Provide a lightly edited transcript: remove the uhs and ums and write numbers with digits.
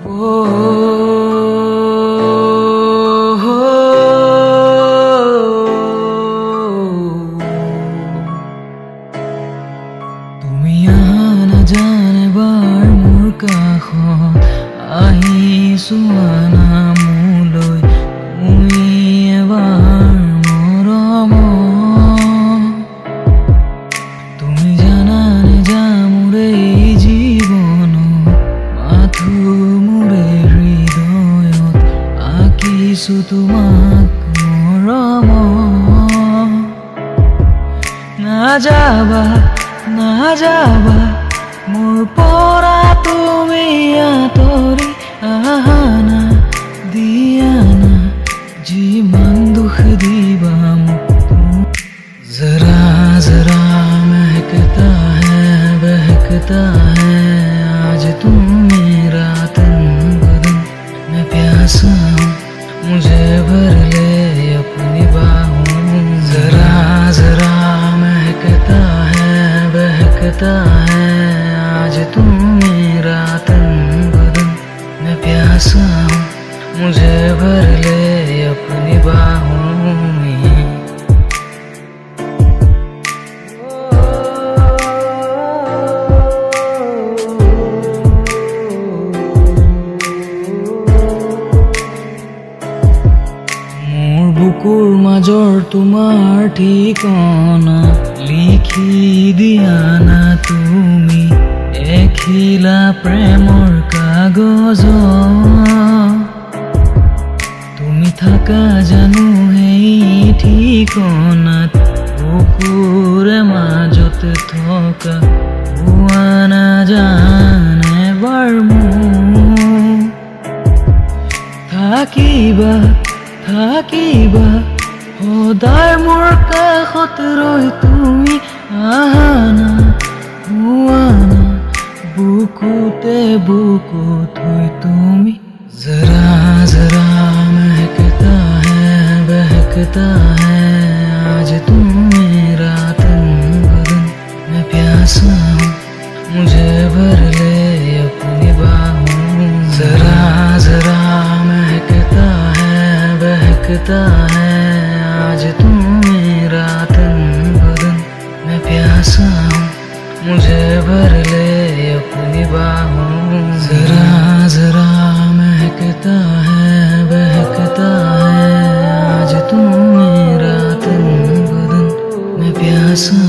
তুমি আহা নাজানে বাৰ মোৰ কাষত আহি চোৱা না মোলৈ তুমি এবাৰ মৰম তুমি জানানে যা মোৰ এই জীৱন মাথো মোৰে হৃদয়ত আঁকিছো তোমাক মৰম নাযাবা নাযাবা মোৰ পৰা তুমি আঁতৰি আহা না দিয়া না যিমান দুখ দিবা মোক जरा जरा महकता है आज तुम मेरा तन बदन मैं प्यासा हूँ मुझे भर ले अपनी बाहों जरा जरा महकता है आज तुम मेरा तन बदन मैं प्यासा हूँ मुझे भर ले अपनी बाहों में বুকুৰ মাজৰ তোমাৰ ঠিকনা লিখি দিয়া না তুমি এখিলা প্ৰেমৰ কাগজ তুমি থাকা জানো সেই ঠিকনাত বুকুৰ মাজত থকা পোৱা নাজানে বাৰ মোৰ থাকিবা সদায় মোৰ কাষত ৰৈ তুমি আহা না হোৱা না বুকুতে বুকুত হৈ তুমি जरा जरा महकता है आज तुम मेरा तन बदन मैं प्यासा हूँ मुझे भर ले अपनी बाहों जरा जरा महकता है आज तुम मेरा तन बदन मैं प्यासा हूँ मुझे भर ले अपनी बाहों जरा जरा महकता है आज तुम मेरा तन बदन मैं प्यासा